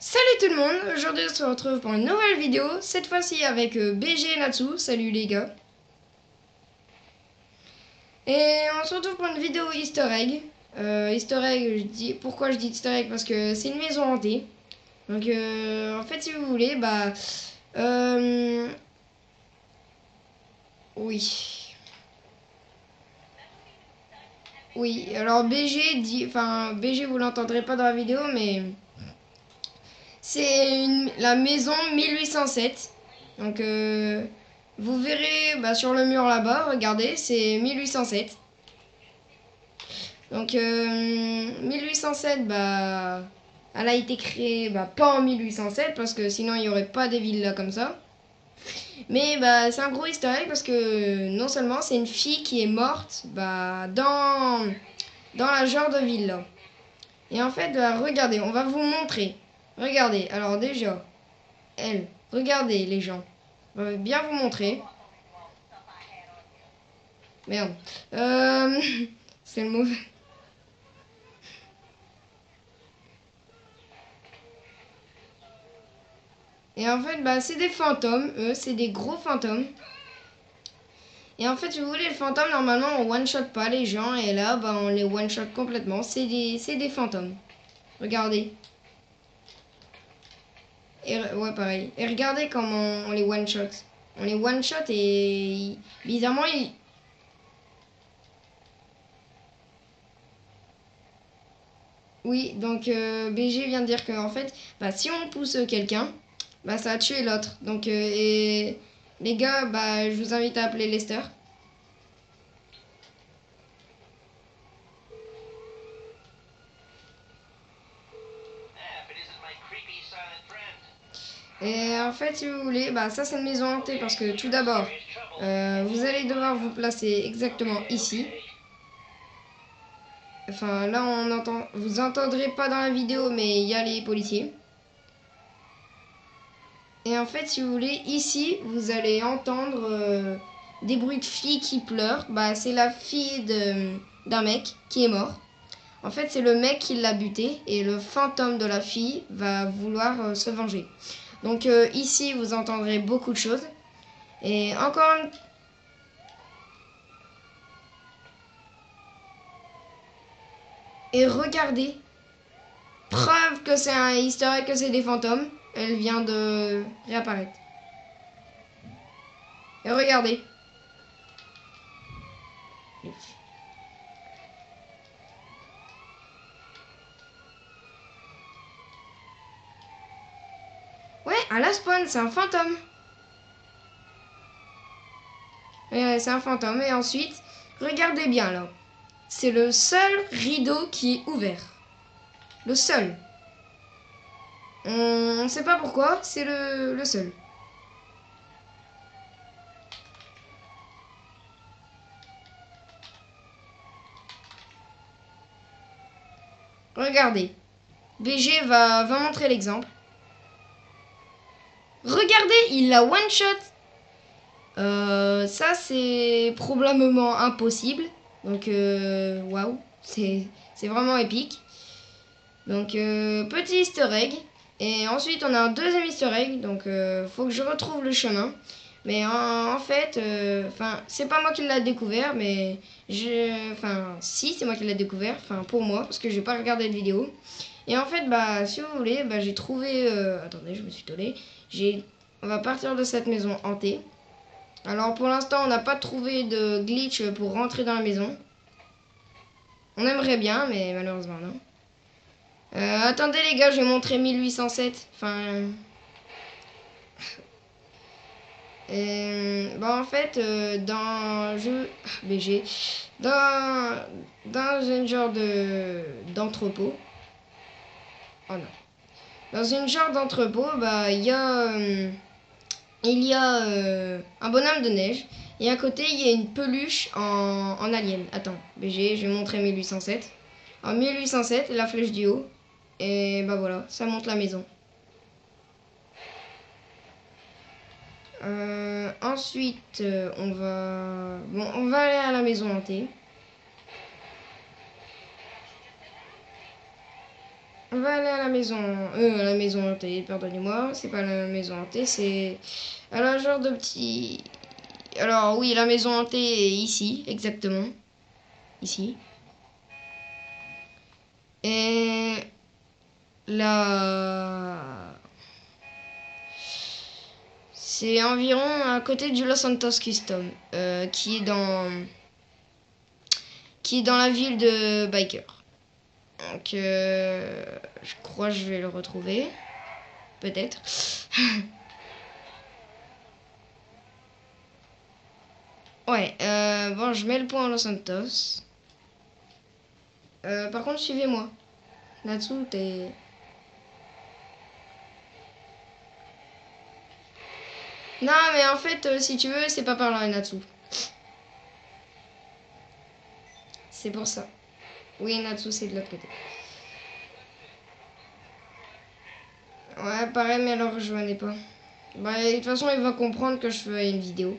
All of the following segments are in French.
Salut tout le monde, aujourd'hui on se retrouve pour une nouvelle vidéo, cette fois-ci avec BG et Natsu. Salut les gars. Et on se retrouve pour une vidéo easter egg. Easter egg, pourquoi je dis easter egg? Parce que c'est une maison hantée. Donc en fait si vous voulez, oui. Oui, alors BG dit, enfin BG vous l'entendrez pas dans la vidéo, mais c'est la maison 1807. Donc vous verrez sur le mur là-bas, regardez, c'est 1807. Donc 1807, elle a été créée pas en 1807 parce que sinon il n'y aurait pas des villes là comme ça. Mais c'est un gros easter egg parce que non seulement c'est une fille qui est morte dans la genre de ville là. Et en fait, regardez, on va vous montrer. Regardez, alors déjà, regardez les gens. On va bien vous montrer. Merde. C'est le mauvais. Et en fait, c'est des fantômes, eux, c'est des gros fantômes. Et en fait, si vous voulez, les fantômes, normalement, on one-shot pas les gens. Et là, on les one-shot complètement. C'est des fantômes. Regardez. Et, ouais, pareil. Et regardez comment on les one-shot. On les one-shot et bizarrement, ils... Oui, donc BG vient de dire que en fait, si on pousse quelqu'un, ça va tuer l'autre. Donc, et les gars, je vous invite à appeler Lester. Et en fait, si vous voulez, ça c'est une maison hantée parce que tout d'abord, vous allez devoir vous placer exactement ici. Enfin, là, vous entendrez pas dans la vidéo, mais il y a les policiers. Et en fait, si vous voulez, ici, vous allez entendre des bruits de filles qui pleurent. C'est la fille d'un mec qui est mort. En fait, c'est le mec qui l'a buté et le fantôme de la fille va vouloir se venger. Donc ici, vous entendrez beaucoup de choses. Et encore une... Et regardez, preuve que c'est un easter egg, que c'est des fantômes. Elle vient de réapparaître. Et regardez. Ouais, à la spawn, c'est un fantôme. Ouais, c'est un fantôme. Et ensuite, regardez bien là. C'est le seul rideau qui est ouvert. Le seul. On ne sait pas pourquoi, c'est le seul. Regardez. BG va montrer l'exemple. Regardez, il l'a one-shot. Ça, c'est probablement impossible. Donc, waouh. C'est vraiment épique. Donc, petit easter egg. Et ensuite, on a un deuxième easter egg. Donc, faut que je retrouve le chemin. Mais en fait, c'est pas moi qui l'a découvert, mais si, c'est moi qui l'a découvert, pour moi, parce que j'ai pas regardé de vidéo. Et en fait, si vous voulez, j'ai trouvé, attendez, je me suis tollé. On va partir de cette maison hantée. Alors, pour l'instant, on n'a pas trouvé de glitch pour rentrer dans la maison. On aimerait bien, mais malheureusement, non. Attendez, les gars, je vais montrer 1807. En fait, dans jeu BG, dans une genre d'entrepôt. Oh non. Dans une genre d'entrepôt, il y a un bonhomme de neige. Et à côté, il y a une peluche en alien. Attends, BG, je vais montrer 1807. En 1807, la flèche du haut. Et voilà, ça monte la maison. Ensuite, on va aller à la maison hantée. On va aller à la maison hantée, pardonnez-moi, c'est pas la maison hantée, c'est alors genre de petit. Alors oui, la maison hantée est ici, exactement, ici. Et là, c'est environ à côté du Los Santos Custom, qui est dans la ville de Biker. Donc, je crois que je vais le retrouver. Peut-être. Ouais, bon, je mets le point à Los Santos. Par contre, suivez-moi. Natsu, t'es... Non, mais en fait, si tu veux, c'est pas par là, Natsu. C'est pour ça. Oui, Natsu, c'est de l'autre côté. Ouais, pareil, mais alors, je rejoignez pas. Bah, de toute façon, il va comprendre que je fais une vidéo.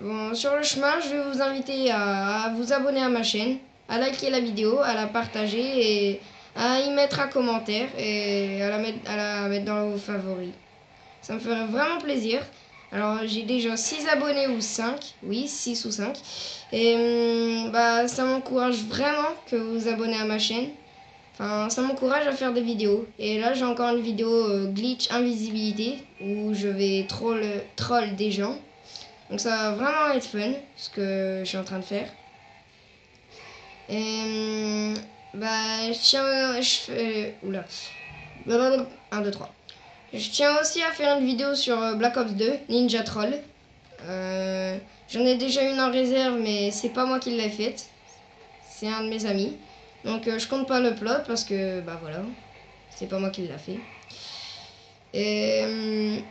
Bon, sur le chemin, je vais vous inviter à vous abonner à ma chaîne, à liker la vidéo, à la partager et à y mettre un commentaire et à la mettre dans vos favoris. Ça me ferait vraiment plaisir. Alors, j'ai déjà 6 abonnés ou 5. Oui, 6 ou 5. Et bah, ça m'encourage vraiment que vous vous abonnez à ma chaîne. Enfin, ça m'encourage à faire des vidéos. Et là, j'ai encore une vidéo glitch invisibilité où je vais troll des gens. Donc ça va vraiment être fun, ce que je suis en train de faire. Et bah, je tiens... Je fais... Oula. 1, 2, 3. Je tiens aussi à faire une vidéo sur Black Ops 2, Ninja Troll. J'en ai déjà une en réserve, mais c'est pas moi qui l'ai faite. C'est un de mes amis. Donc je compte pas le plot parce que, bah voilà, c'est pas moi qui l'a fait. Et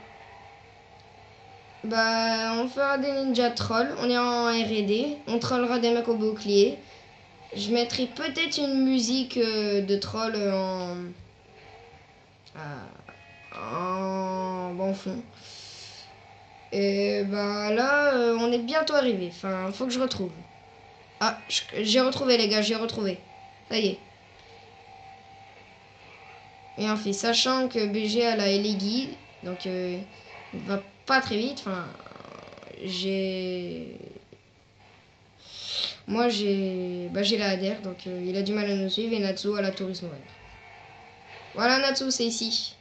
bah on fera des ninja trolls, on est en R&D, on trollera des mecs au bouclier. Je mettrai peut-être une musique de troll en bon fond. Et bah là, on est bientôt arrivé. Enfin, faut que je retrouve. Ah, j'ai retrouvé les gars, j'ai retrouvé. Ça y est. Et en fait, sachant que BG a la Elegi, donc il va pas très vite. Enfin, j'ai... Moi j'ai la ADR, donc il a du mal à nous suivre et Natsu a la tourisme. Voilà Natsu, c'est ici.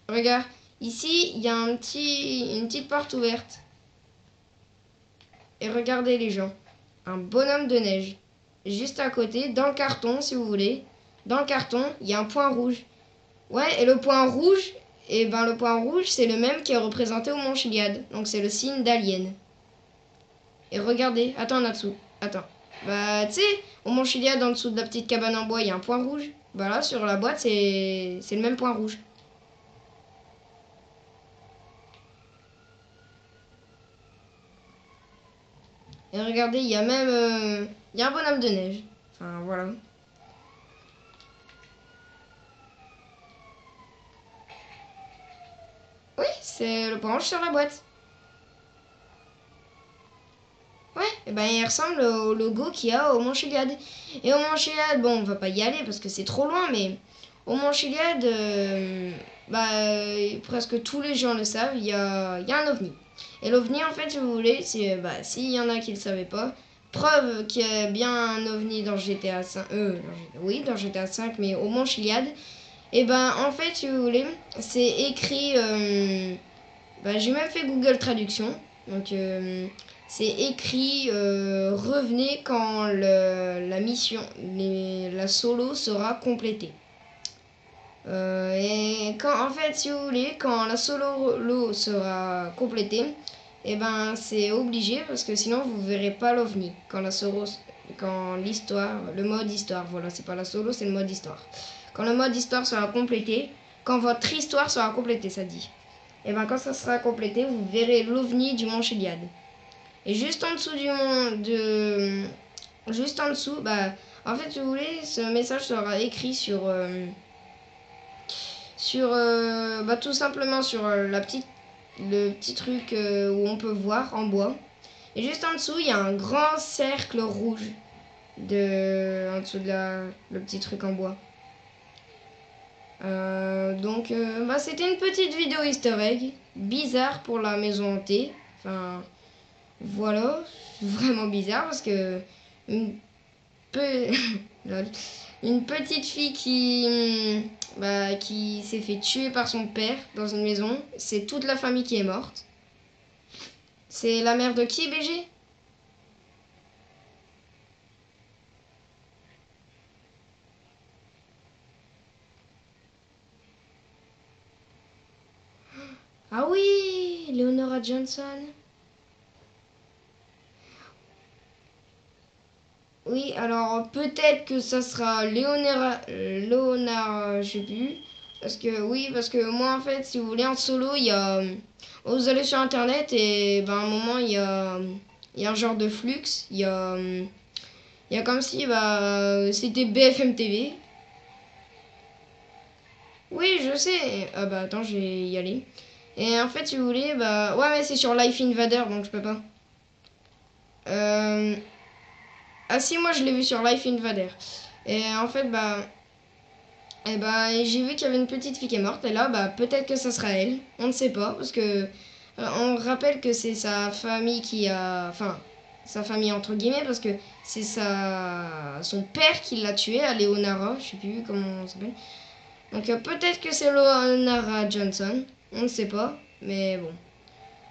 Regarde, ici il y a une petite porte ouverte. Et regardez les gens, un bonhomme de neige. Juste à côté, dans le carton si vous voulez, dans le carton, il y a un point rouge. Ouais, et le point rouge, et ben le point rouge c'est le même qui est représenté au Mont Chiliad. Donc c'est le signe d'Alien. Et regardez, attends Natsu, attends. Bah tu sais, au Mont Chiliad, en dessous de la petite cabane en bois, il y a un point rouge. Bah là, sur la boîte, c'est le même point rouge. Et regardez, il y a même... il y a un bonhomme de neige. Enfin, voilà. Oui, c'est le point rouge sur la boîte. Ouais, et ben il ressemble au logo qu'il y a au Mont Chiliad. Et au Mont Chiliad, bon, on va pas y aller parce que c'est trop loin, mais au Mont Chiliad, bah, presque tous les gens le savent, il y a un ovni. Et l'ovni, en fait, si vous voulez, c'est, bah, s'il y en a qui le savaient pas, preuve qu'il y a bien un ovni dans GTA 5, oui, dans GTA 5, mais au Mont Chiliad, et ben, en fait, si vous voulez, c'est écrit, bah, j'ai même fait Google Traduction, donc c'est écrit revenez quand la mission, la solo sera complétée. Et quand en fait, si vous voulez, quand la solo sera complétée, et ben c'est obligé parce que sinon vous verrez pas l'ovni quand l'histoire, le mode histoire, voilà, c'est pas la solo, c'est le mode histoire. Quand le mode histoire sera complété, quand votre histoire sera complétée, ça dit. Et ben quand ça sera complété, vous verrez l'ovni du Mont Chiliad. Et juste en dessous juste en dessous, bah, en fait, si vous voulez, ce message sera écrit tout simplement sur le petit truc où on peut voir en bois. Et juste en dessous, il y a un grand cercle rouge en dessous de le petit truc en bois. Bah, c'était une petite vidéo easter egg, bizarre pour la maison hantée. Enfin, voilà, vraiment bizarre parce que une, lol. Une petite fille qui s'est fait tuer par son père dans une maison, c'est toute la famille qui est morte. C'est la mère de qui, BG? Ah oui, Leonora Johnson. Oui, alors peut-être que ça sera Léonard, je sais plus. Parce que moi en fait, si vous voulez en solo, il y a, vous allez sur internet et ben à un moment il y a un genre de flux, il y a comme si c'était BFM TV. Oui, je sais. Ah bah attends, je vais y aller. Et en fait, si vous voulez, bah ouais, mais c'est sur Life Invader, donc je peux pas. Euh... Ah si, moi je l'ai vu sur Life Invader. Et en fait, j'ai vu qu'il y avait une petite fille qui est morte. Et là, bah, peut-être que ça sera elle. On ne sait pas. Parce que on rappelle que c'est sa famille qui a. Enfin, sa famille entre guillemets. Parce que c'est son père qui l'a tué, à Leonara. Je sais plus comment on s'appelle. Donc peut-être que c'est Leonara Johnson. On ne sait pas. Mais bon.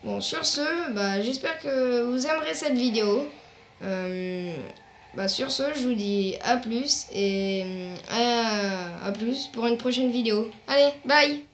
Bon, sur ce, bah, j'espère que vous aimerez cette vidéo. Euh, sur ce, je vous dis à plus et à plus pour une prochaine vidéo. Allez, bye!